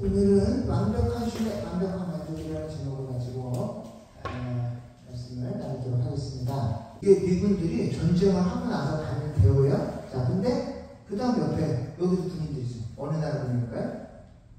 오늘은 완벽한 신뢰, 완벽한 만족이라는 제목을 가지고 말씀을 나누도록 하겠습니다. 이게 미군들이 전쟁을 하고 나서 다니는 대우예요. 자, 근데 그 다음 옆에 여기도 군인들이 있어요. 어느 나라 군인일까요?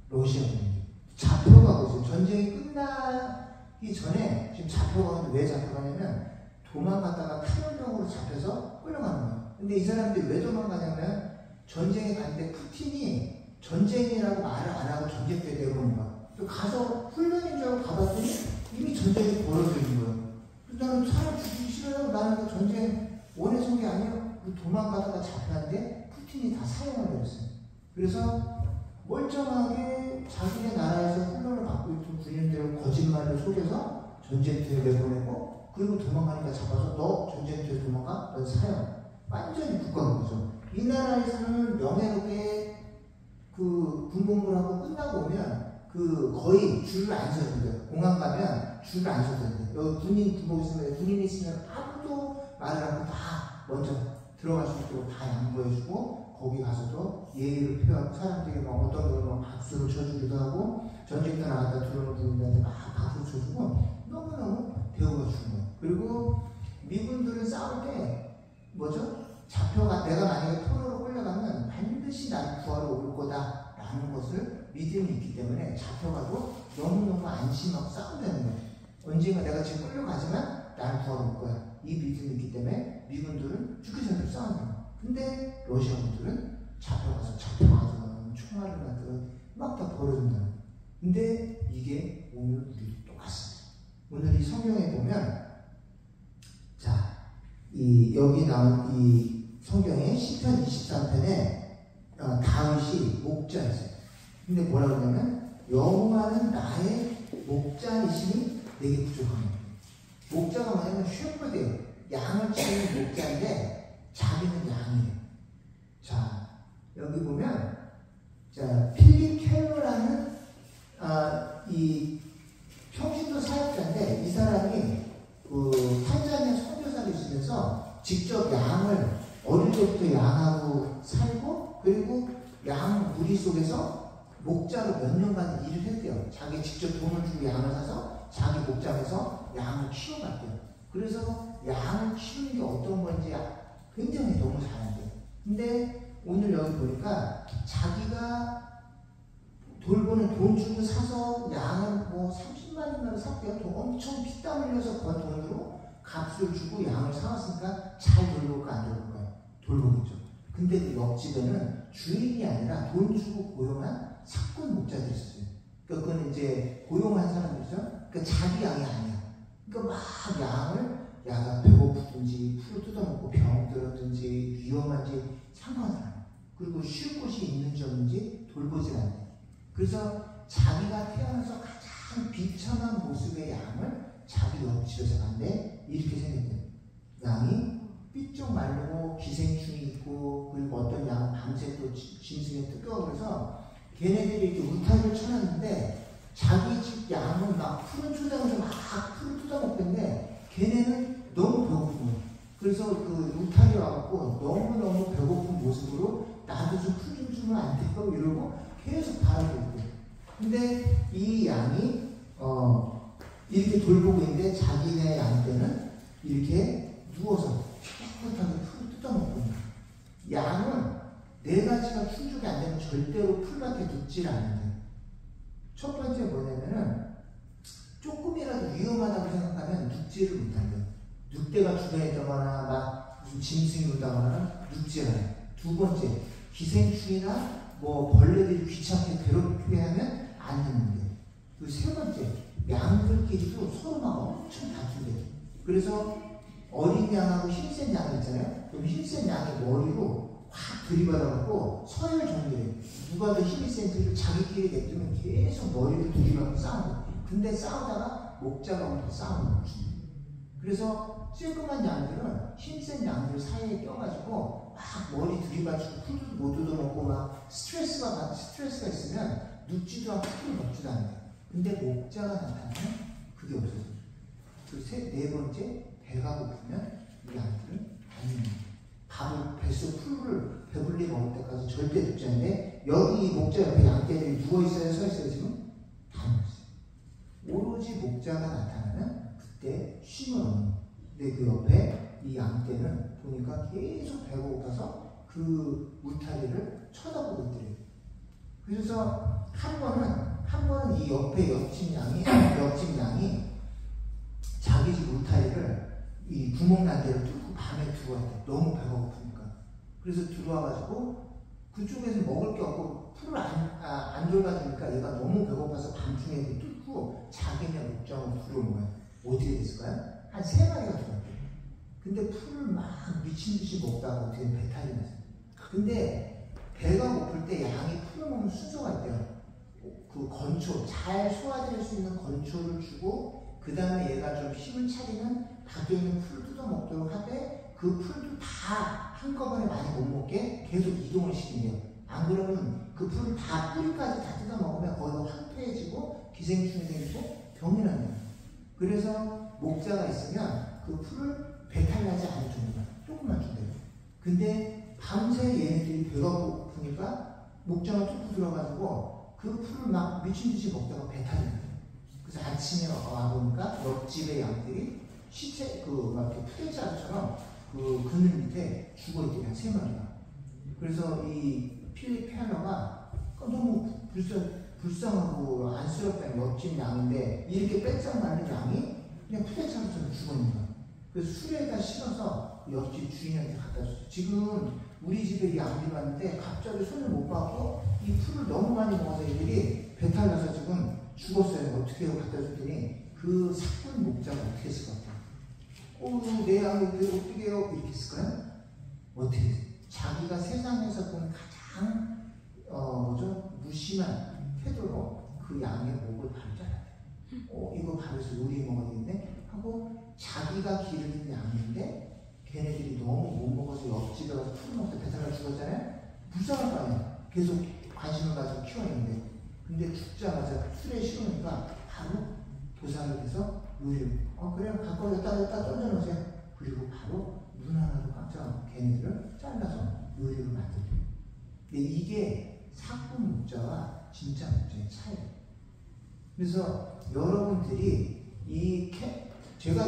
러시아 군인들. 잡혀가고 있어요. 전쟁이 끝나기 전에 지금 잡혀가는데 왜 잡혀가냐면 도망갔다가 탈영병으로 잡혀서 끌려가는 거예요. 근데 이 사람들이 왜 도망가냐면 전쟁에 갔는데 푸틴이 전쟁이라고 말을 안 하고 전쟁터에 내려오는 거야. 가서 훈련인 줄 알고 가봤더니 이미 전쟁이 벌어져 있는 거예요. 나는 사람 죽이기 싫어요. 나는 전쟁 원해서 게 아니에요. 도망가다가 잡혔는데 푸틴이 다 사용을 해버렸어요. 그래서 멀쩡하게 자기네 나라에서 훈련을 받고 있던 군인들을 거짓말로 속여서 전쟁터에 내보내고 그리고 도망가니까 잡아서 너 전쟁터에 도망가? 넌 사형. 완전히 국가인 거죠. 이 나라에서는 명예롭게 그 군복무를 하고 끝나고 오면 거의 줄을 안 서야 돼요. 공항 가면 줄을 안 서야 돼요. 여기 군인 군복 있으면 군인이 있으면 아무도 말을 안 하고 다 먼저 들어갈 수 있도록 다 양보해주고 거기 가서도 예의를 표하고 사람들이 막 어떤 분은 박수를 쳐주기도 하고 전쟁터 나갔다 들어오는 분들한테 막 박수 쳐주고 너무너무 대우가 주는 거예요. 그리고 미군들은 싸울 때 뭐죠? 잡혀가 내가 만약에 포로로 끌려가면 반드시 나를 구하러 올 거다 라는 것을 믿음이 있기 때문에 잡혀가도 너무너무 안심하고 싸운다는 거예요. 언젠가 내가 지금 끌려가지만 나를 구하러 올 거야. 이 믿음이 있기 때문에 미군들은 죽기 전에 싸우는 거예요. 근데 러시아군들은 잡혀가서 총알을 맞든 막 다 벌어진다는 거예요. 근데 이게 오늘 우리도 똑같습니다. 오늘 이 성경에 보면 자, 여기 나온 이 성경의 시편 23편에 다윗이 목자였어요. 근데 뭐라 그러냐면 여호와는 나의 목자이시니 내게 부족합니다. 목자가 뭐냐면 쉐퍼드예요. 양을 치는 목자인데 자기는 양이에요. 자, 여기 보면 자, 필립 켈러라는 이 평신도 사역자인데 이 사람이 탄자니아 선교사로 있으면서 직접 양을 어릴 때부터 양하고 살고 그리고 양 무리 속에서 목자로 몇 년간 일을 했대요. 자기 직접 돈을 주고 양을 사서 자기 목장에서 양을 키워갔대요. 그래서 양을 키우는 게 어떤 건지 굉장히 너무 잘한대요. 근데 오늘 여기 보니까 자기가 돌보는 돈 주고 사서 양을 뭐 30만원이나 샀대요. 엄청 피땀 흘려서 번 돈으로 값을 주고 양을 사왔으니까 잘 돌볼까 안 돌볼까요? 돌보겠죠. 근데 그 옆집에는 주인이 아니라 돈 주고 고용한 사건 목자들이 있었어요. 그러니까 그건 이제 고용한 사람들이죠. 그러니까 자기 양이 아니야. 그러니까 막 양을 배고프든지 풀을 뜯어먹고 병 들었든지 위험한지 상관을 안 해요. 그리고 쉴 곳이 있는지 없는지 돌보질 않아요. 그래서 자기가 태어나서 가장 비천한 모습의 양을 자기 옆집에서 봤는데 이렇게 생겼대요. 양이 삐쩍 마르고 기생충이 있고 그리고 어떤 양은 밤새 또 짐승에 뜯겨 그래서 걔네들이 이렇게 울타리를 쳐놨는데 자기 집 양은 막 푸른 초장에서 막 풀을 뜯어먹던데 걔네는 너무 배고픈 거예요. 그래서 그 울타리 와갖고 너무너무 배고픈 모습으로 나도 좀 풀 좀 주면 안 될까 이러고 계속 바라보고 있대요. 근데 이 양이 이렇게 돌보고 있는데 자기네 양 때는 이렇게 누워서 깨끗하게 풀을 뜯어먹고 있는 거예요. 양은 네 가지가 충족이 안 되면 절대로 풀밭에 눕질 않는데요. 첫 번째 뭐냐면은 조금이라도 위험하다고 생각하면 눕지를 못한대요. 늑대가 주변에 있다거나 막 무슨 짐승이 온다거나 눕지 않아요. 두 번째 기생충이나 뭐 벌레들이 귀찮게 괴롭히게 하면 안 눕는데요. 그 세 번째 양들끼리도 서로 막 엄청 다투대요. 그래서 어린 양하고 힘센 양이 있잖아요. 그럼 힘센 양이 머리로 확 들이받아갖고 서열 정리해요. 누가 더 힘이 센지를 자기끼리 냅두면 계속 머리를 들이받고 싸우는 거예요. 근데 싸우다가 목자가 오면 싸우는 거죠. 그래서 쬐끔한 양들은 힘센 양들 사이에 껴가지고 막 머리 들이받치고 풀도 못 얻어먹고 막 스트레스가 있으면 눕지도 않고 풀을 먹지도 않아요. 근데 목자가 나타나면 그게 없어져요. 네 번째 배가 고프면 이 양들은 안 먹는 거예요. 밥을 뱃속 풀을 배불리 먹을 때까지 절대 눕지 않는데 여기 목자 옆에 양떼들이 누워있어요? 서있어요 지금? 다 누워있어요. 오로지 목자가 나타나면 그때 쉼을 얻는. 근데 그 옆에 이 양떼는 보니까 계속 배가 고파서 그 울타리를 쳐다보고 있더래요. 그래서 한 번은 이 옆에 옆집 양이 자기 집 울타리를 이 구멍 난 데를 뚫고 밤에 들어왔대. 너무 배가 고프니까. 그래서 들어와가지고 그쪽에서 먹을 게 없고 풀을 안 돌봐주니까 얘가 너무 배고파서 밤중에 뚫고 자기네 목장으로 들어온 거야. 어떻게 됐을까요? 한 3마리가 들어왔대요. 근데 풀을 막 미친 듯이 먹다가 어떻게 배탈이 났어요. 근데 배가 고플 때 양이 풀을 먹는 순서가 있대요. 그 건초, 잘 소화될 수 있는 건초를 주고 그 다음에 얘가 좀 힘을 차리면 밖에 있는 풀을 뜯어먹도록 하되 그 풀도 다 한꺼번에 많이 못 먹게 계속 이동을 시킨대요. 안 그러면 그 풀을 다 뿌리까지 다 뜯어먹으면 거의 황폐해지고 기생충이 생기고 병이 난대요. 그래서 목자가 있으면 그 풀을 배탈나지 않을 정도만 조금만 준대요. 근데 밤새 얘네들이 배가 고프니까 목장을 뚫고 들어가지고 그 풀을 막 미친듯이 먹다가 배탈이 나요. 그래서 아침에 와보니까 옆집의 양들이 시체, 막 푸대자루처럼 그 그늘 밑에 죽어있대요. 한 3마리가. 그래서 이 필립 페어너가 너무 불쌍하고 안쓰럽다는 옆집 양인데 이렇게 빼짝 마른 양이 그냥 푸대자루처럼 죽어있는 거야. 그래서 수레에다 실어서 옆집 주인한테 갖다 줬어요. 지금 우리 집에 이 양들이 왔는데 갑자기 손을 못 받고 이 풀을 너무 많이 먹어서 이들이 배탈 나서 지금 죽었어요. 어떻게 해요? 갖다 줬더니 그 사건 목자가 어떻게 했을 것 같아요? 내 양이 어떻게 해요? 이렇게 했을까요? 어떻게 했어요? 자기가 세상에서 본 가장 무심한 태도로 그 양의 목을 바로 잘랐대요. 이거 바로서 요리해 먹어야 되겠네? 하고 자기가 기르는 양인데 걔네들이 너무 못 먹어서 옆집에 가서 풀을 먹고 배탈나 죽었잖아요? 불쌍할 거 아니에요? 계속 관심을 가지고 키웠는데 근데 죽자마자 술에 식으니까 바로 도살을 해서 요리를 그래 갖고 여기다 던져놓으세요. 그리고 바로 눈 하나도 깜짝 않고 걔네들을 잘라서 요리를 만들어요. 근데 이게 사건 목자와 진짜 목자의 차이예요. 그래서 여러분들이 제가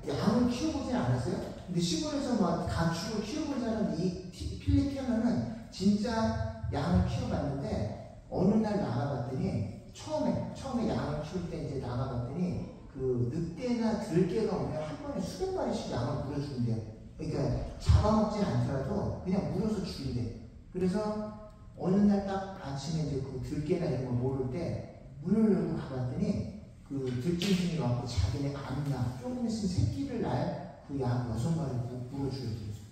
양을 키워보지 않았어요? 근데 시골에서 막 가축을 키워보지 않은 이 필립 케너는 진짜 양을 키워봤는데 어느 날 나가봤더니 처음에 양을 키울 때 이제 나가봤더니 그 늑대나 들개가 오면 한 번에 수백 마리씩 양을 물어주는데요. 그러니까 잡아먹진 않더라도 그냥 물어서 죽인대. 그래서 어느 날 딱 아침에 이제 그 들개나 이런 거 모를 때 문을 열고 가봤더니 그 들짐승이 와서 자기네 암나 조금 있으면 새끼를 낳을 그 양 6마리를 물어주게 됐어요.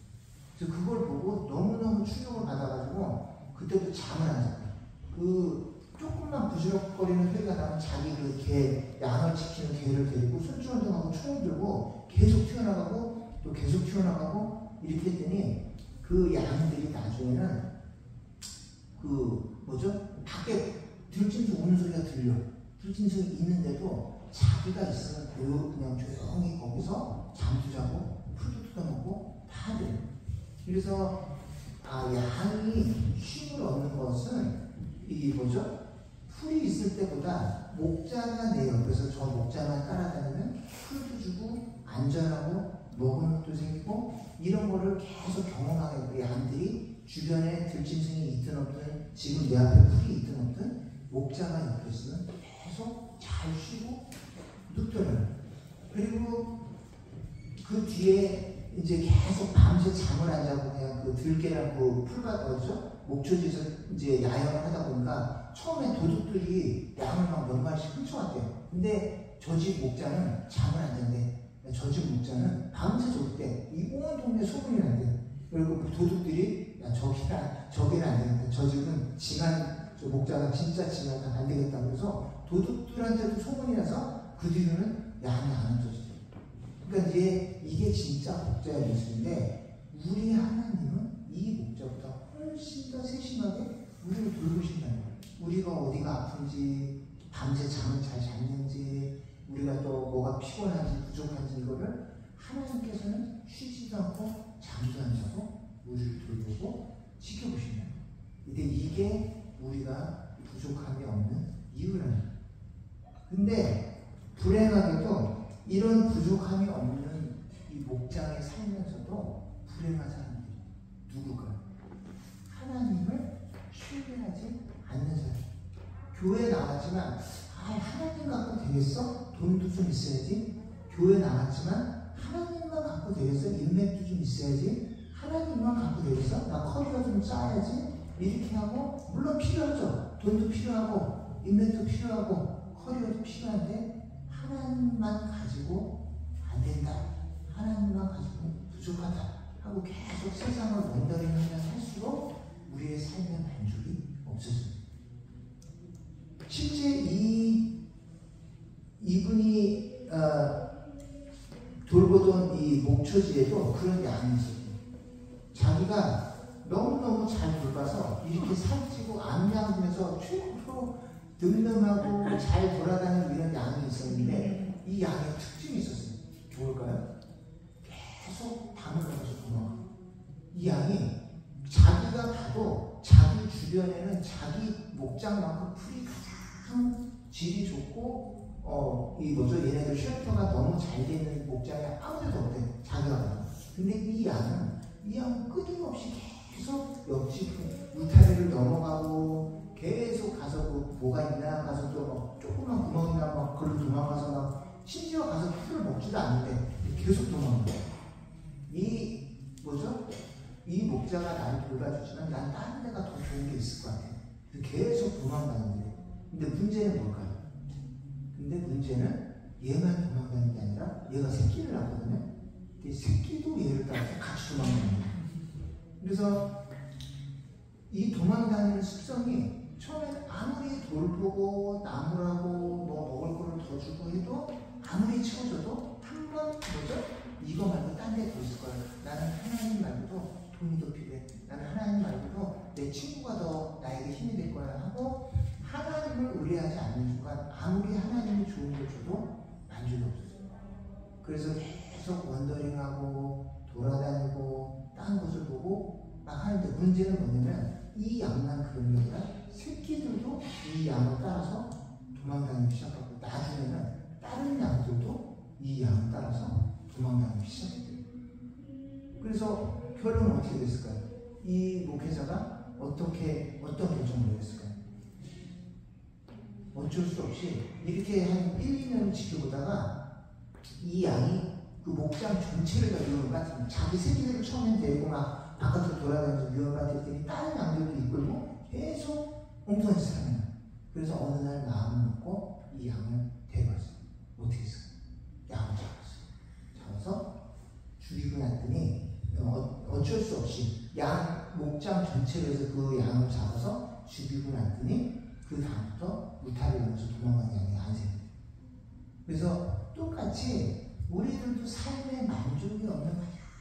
그래서 그걸 보고 너무너무 충격을 받아가지고 그때부터 잠을 안 잤어요. 그 조금만 부스럭거리는 소리가 나면 자기 그 개, 양을 지키는 개를 데리고 손주운동하고 총을 들고 계속 튀어나가고 또 계속 튀어나가고 이렇게 했더니 그 양들이 나중에는 밖에 들짐승 우는 소리가 들려. 들짐승이 있는데도 자기가 있으면 그냥 조용히 거기서 잠도 자고 풀도 뜯어먹고 다 돼요. 그래서 양이 쉼을 얻는 것은 풀이 있을 때보다 목자가 내 옆에서 저 목자만 따라다니면 풀도 주고 안전하고 먹은 것도 생기고 이런 거를 계속 경험하게 되고 양들이 주변에 들짐승이 있든 없든 지금 내 앞에 풀이 있든 없든 목자가 옆에 있으면 계속 잘 쉬고 눕더라고요. 그리고 그 뒤에 이제 계속 밤새 잠을 안 자고 그냥 그 들개랑 그 풀밭 목초지에서 이제 야영을 하다 보니까 처음에 도둑들이 양을 막 몇 마리씩 훔쳐왔대요. 근데 저 집 목자는 잠을 안 잔대. 저 집 목자는 밤새 졸 때 이 온 동네 소문이 난대요. 그리고 그 도둑들이 저기는 안 되겠다. 저 집은 저 목자가 진짜 징하다 안 되겠다. 그래서 도둑들한테도 소문이 나서 그 뒤로는 양이 안 훔쳐지죠. 그러니까 이제 이게 진짜 목자의 모습인데 우리 하나님은 이 목자보다 훨씬 더 세심하게 우리를 돌보신다는 거예요. 우리가 어디가 아픈지 밤새 잠을 잘 잤는지 우리가 또 뭐가 피곤한지 부족한지 이거를 하나님께서는 쉬지도 않고 잠도 안 자고 우리를 돌보고 지켜보신다는 거예요. 근데 이게 우리가 부족함이 없는 이유라는. 근데 불행하게도 이런 부족함이 없는 이 목장에 살면서도 불행한 사람들이 누굴까요? 하나님을 신뢰하지 않는 사람. 교회 나왔지만 하나님 갖고 되겠어? 돈도 좀 있어야지. 교회 나왔지만 하나님만 갖고 되겠어? 인맥도 좀 있어야지. 하나님만 갖고 되겠어? 나 커리어 좀 쌓아야지. 이렇게 하고, 물론 필요하죠. 돈도 필요하고 인맥도 필요하고 커리어도 필요한데 하나님만 가지고 안 된다, 하나님만 가지고 부족하다 하고 계속 세상을 원더링하면 할수록 우리의 삶의 만족이 없어집니다. 실제 이분이 돌보던 이 목초지에도 그런 양이 있었어요. 자기가 너무너무 잘 돌봐서 이렇게 살찌고 암양하면서 최고로 늠름하고 잘 돌아다니는 이런 양이 있었는데, 이 양의 특징이 있었어요. 뭘까요? 계속 담을 가서 도망가요. 이 양이 자기가 봐도 자기 주변에는 자기 목장만큼 풀이 가장 질이 좋고 얘네들 쉘터가 너무 잘 되는 목장에 아무데도 없대, 자기가 봐도. 근데 이 양은 끊임없이 계속 옆집 울타리를 넘어가고 계속 가서 뭐가 있나 가서 또 조그만 구멍이나 막 걸로 도망가서 막 심지어 가서 풀을 먹지도 않는데 계속 도망가요. 이 목자가 나를 돌봐주지만 난 다른 데가 더 좋은 게 있을 것 같아. 계속 도망가는데. 근데 문제는 뭘까요? 근데 문제는 얘만 도망가는 게 아니라 얘가 새끼를 낳거든요. 근데 새끼도 얘를 따라서 같이 도망가는 거예요. 그래서 이 도망다니는 습성이 처음에 아무리 돌보고 나무라고 뭐 먹을 거를 더 주고 해도 아무리 채워줘도 한 번 이거 말고 딴 데 더 있을 거야. 나는 하나님 말고도 돈이 더 필요해. 나는 하나님 말고도 내 친구가 더 나에게 힘이 될 거야 하고 하나님을 의뢰하지 않는 순간 아무리 하나님이 좋은 걸 줘도 만족이 없어져요. 그래서 계속 원더링하고 돌아다니고 딴 곳을 보고 막 하는데, 문제는 뭐냐면 이 양만 그런 게 아니라 새끼들도 이 양을 따라서 도망다니기 시작하고 나중에는 다른 양들도 이 양을 따라서 도망다니기 시작했대요. 그래서 결론은 어떻게 됐을까요? 이 목회자가 어떤 결정을 내렸을까요? 어쩔 수 없이 이렇게 한 1, 2년 지켜보다가 이 양이 그 목장 전체를 다 위험을 받습니다. 자기 새끼들을 처음엔 데리고 막 바깥으로 돌아다니면서 위험을 받았더니 다른 양들도 이끌고 계속 엉뚱한 짓을 합니다. 그래서 어느 날 마음을 먹고 이 양을 데려갔어요. 어떻게 했어요? 양을 잡아서 죽이고 났더니 어쩔 수 없이 양 목장 전체로 해서 그 양을 잡아서 죽이고 났더니 그 다음부터 울타리를 넘어서 도망가는 양이 안 생겨요. 그래서 똑같이 우리들도 삶의 만족이 없는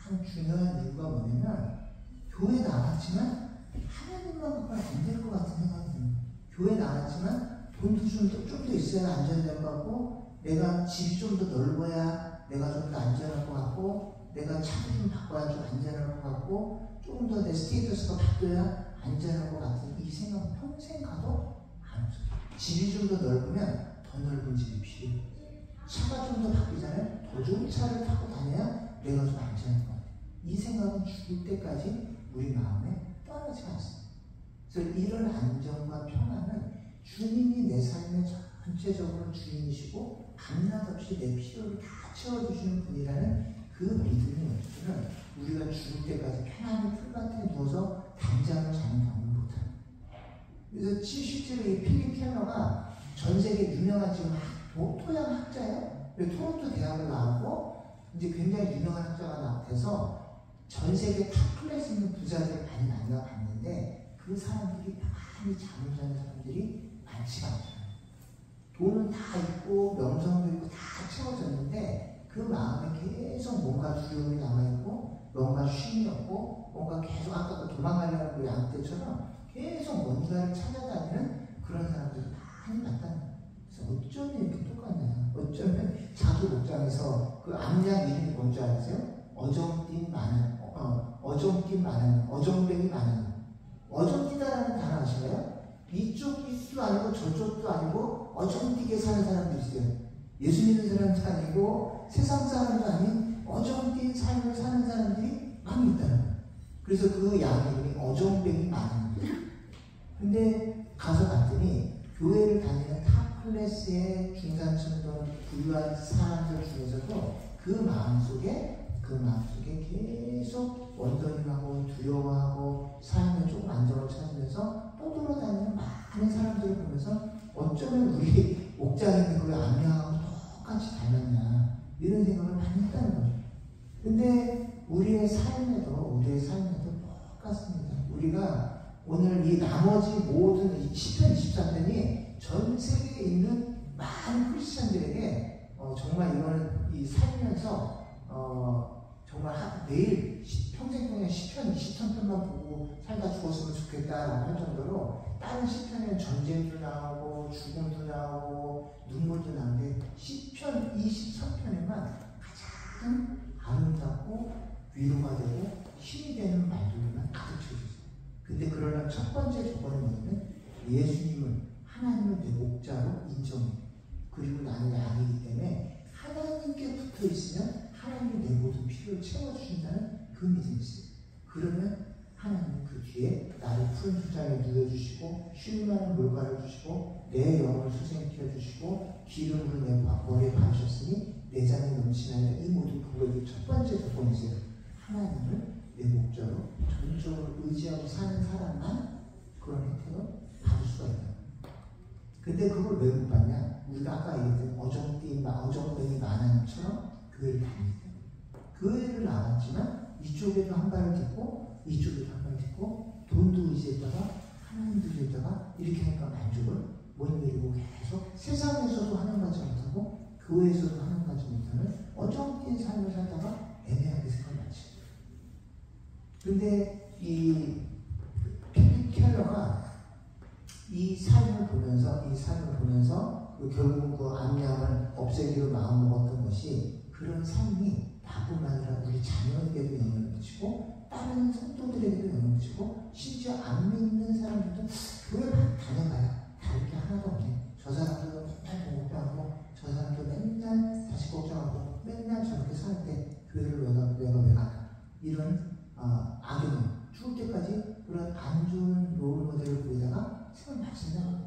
가장 중요한 이유가 뭐냐면 교회 나왔지만 하나님만 갖고 안 될 것 같은 생각이 듭니다. 교회 나왔지만 돈도 좀 더 있어야 안전될 것 같고, 내가 집이 좀 더 넓어야 내가 좀 더 안전할 것 같고, 내가 차도 좀 바꿔야 좀 안전할 것 같고, 조금 더 내 스테이터스가 바뀌어야 안전할 것 같은 이 생각은 평생 가도 안 없어요. 집이 좀 더 넓으면 더 넓은 집이 필요해요. 차가 좀 더 바뀌잖아요. 더 좋은 차를 타고 다녀야 내가 좀 안전할 것 같아요. 이 생각은 죽을 때까지 우리 마음에 떠나지 않습니다. 그래서 이런 안정과 평안은 주님이 내 삶의 전체적으로 주인이시고 밤낮 없이 내 필요를 다 채워주시는 분이라는 그 믿음이 없으면 우리가 죽을 때까지 편안히 풀밭에 누워서 단잠을 자는 경우는 못합니다. 그래서 실제로 이 필립 켈러가 전 세계 유명한 지금 토양 학자예요. 토론토 대학을 나오고 이제 굉장히 유명한 학자가 돼서 전 세계 탑 클래스 있는 부자들을 많이 만나봤는데 그 사람들이 많이 잠을 자는 사람들이 많지가 않아요. 돈은 다 있고 명성도 있고 다 채워졌는데 그 마음에 계속 뭔가 두려움이 남아있고 뭔가 쉼이 없고 뭔가 계속 아까 그 도망가려는 그 양떼처럼 계속 뭔가를 찾아다니는 그런 사람들이 많이 나타나요. 그래서 어쩌면 이렇게 똑같냐. 어쩌면 자기 목장에서 그 암양 이름이 뭔지 아세요? 어정bek이 많은, 어정bek이 많은. 어정뛰다라는 단어 아시나요? 이쪽도 아니고 저쪽도 아니고 어정뛰게 사는 사람도 있어요. 예수 믿는 사람도 아니고 세상 사람도 아닌 어정뛴 삶을 사는 사람들이 많이 있다는 거예요. 그래서 그 양이 어정뱅이 많은 거예요. 근데 가서 봤더니 교회를 다니는 탑 클래스의 중산층도 부유한 사람들 중에서도 그 마음속에 계속 원더링하고 두려워하고 삶에 조금 안정을 찾으면서 떠돌아다니는 많은 사람들을 보면서 어쩌면 우리 목장인데 그 암양하고 똑같이 닮았냐 이런 생각을 많이 했다는 거죠. 근데 우리의 삶에도 똑같습니다. 우리가 오늘 이 나머지 모든 10편 23편이 전 세계에 있는 많은 크리스찬들에게 정말 이거는 이 살면서 정말 매일 평생 동안 10편, 23편만 보고 살다 죽었으면 좋겠다라고 할 정도로 다른 10편에는 전쟁도 나오고 죽음도 나오고 눈물도 나오는데 10편, 23편에만 가장 아름답고 위로가 되고 힘이 되는 말들만 가득 채워있어요. 근데 그러나 첫 번째 조건은 뭐냐면 예수님을 하나님을 내 목자로 인정해. 그리고 나는 양이기 때문에 하나님께 붙어 있으면 하나님이 내 모든 필요를 채워주신다는 그 믿음이 있어요. 그러면 하나님은 그 뒤에 나를 푸른 수장에 누워주시고 쉴만한 물가를 주시고 내 영을 수생케 해주시고 기름으로 내 머리에 바르셨으니 내 잔이 넘치나이다. 이 모든 그거의 첫 번째 조건이세요. 하나님을 내 목자로 전적으로 의지하고 사는 사람만 그런 혜택을 받을 수가 있다. 근데 그걸 왜 못 받냐? 우리가 아까 얘기했던 어정뱅이 많은처럼 교회를 다니기 때문에 교회를 나왔지만 이쪽에도 한 발을 딛고 이쪽에도 한 발을 딛고 돈도 의지했다가 하나님도 의지했다가 이렇게 하니까 만족을 못 누리고 계속 세상에서도 하는 가지 못하고 교회에서도 하는 가지 못하는 어정뛴 삶을 살다가 애매하게 생각하지. 근데 이 필립 켈러가 이 삶을 보면서 결국 그 암양을 없애기로 마음먹었던 것이 그런 삶이 나뿐만 아니라 우리 자녀에게도 영향을 미치고 다른 성도들에게도 영향을 미치고 심지어 안 믿는 사람들도 교회 다녀봐야 다를 게 하나도 없네. 저 사람도 맨날 공부하고 저 사람도 맨날 다시 걱정하고 맨날 저렇게 사는데 교회를 왜 가나 이런 악영향 죽을 때까지 그런 안 좋은 롤 모델을 보이다가 생을 마친다.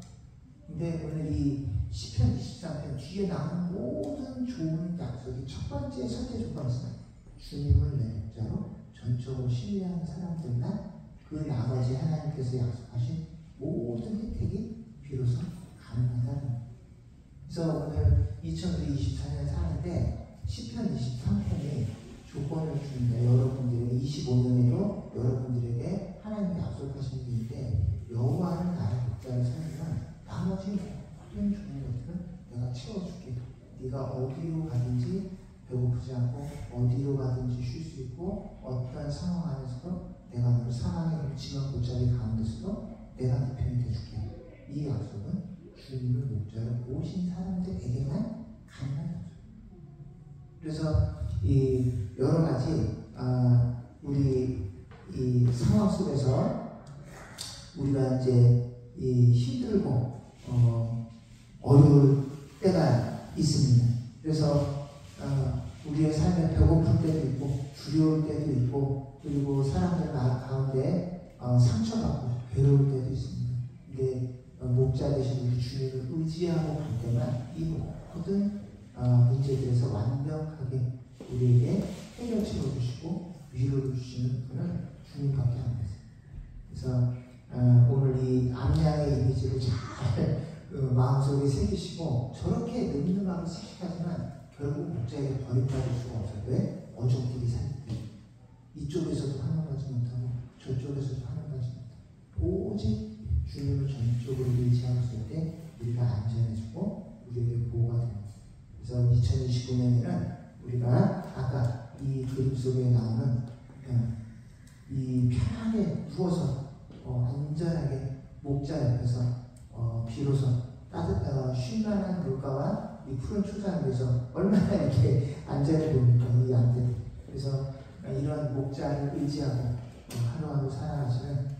근데 오늘 이 10편 23편 뒤에 나오는 모든 좋은 약속이 첫 번째 첫째 조건이 있어요. 주님을 내 목자로 전적으로 신뢰하는 사람들만 그 나머지 하나님께서 약속하신 모든 혜택이 비로소 가능하다는 거예요. 그래서 오늘 2024년 사는데 10편 23편이 조건을 주는데 여러분들에게 25년에도 여러분들에게 하나님이 약속하신 게 있는데 여호와는 나의 목자를 살면 나머지 모든 좋은 것들은 내가 채워줄게. 네가 어디로 가든지 배고프지 않고 어디로 가든지 쉴 수 있고 어떤 상황 안에서도 내가 너를 사랑의 넘치는 골짜기 가운데서도 내가 네 편이 돼줄게. 이 약속은 주님을 목자로 모신 사람들에게만 가능한 약속. 그래서 이 여러 가지 우리 이 상황 속에서 우리가 이제 이 힘들고 어려울 때가 있습니다. 그래서 우리의 삶에 배고플 때도 있고 두려울 때도 있고 그리고 사람들 가운데 상처받고 괴로울 때도 있습니다. 근데 목자 되신 우리 주님을 의지하고 갈 때만 이 모든 문제들에서 완벽하게 우리에게 해결책을 주시고 위로를 주시는 분은 주님밖에 안 되세요. 그래서 오늘 이 암양의 이미지를 잘 마음속에 새기시고 저렇게 늠름하게 씩씩하지만 결국 목자에게 버림받을 수가 없어요. 왜? 어정끼리 사니까. 이쪽에서도 하나가지 못하고 저쪽에서도 하나가지 못하고 오직 주님을 전적으로 의지하였을 때 우리가 안전해지고 우리에게 보호가 됩니다. 그래서 2029년에는 우리가 아까 이 그림 속에 나오는 이 편하게 누워서 안전하게 목자 옆에서 비로소 쉴만한 물가와 이 푸른 초장 위에서 얼마나 이렇게 안전해 보입니까 이 양들. 그래서 이런 목자를 의지하고 하루하루 살아가시는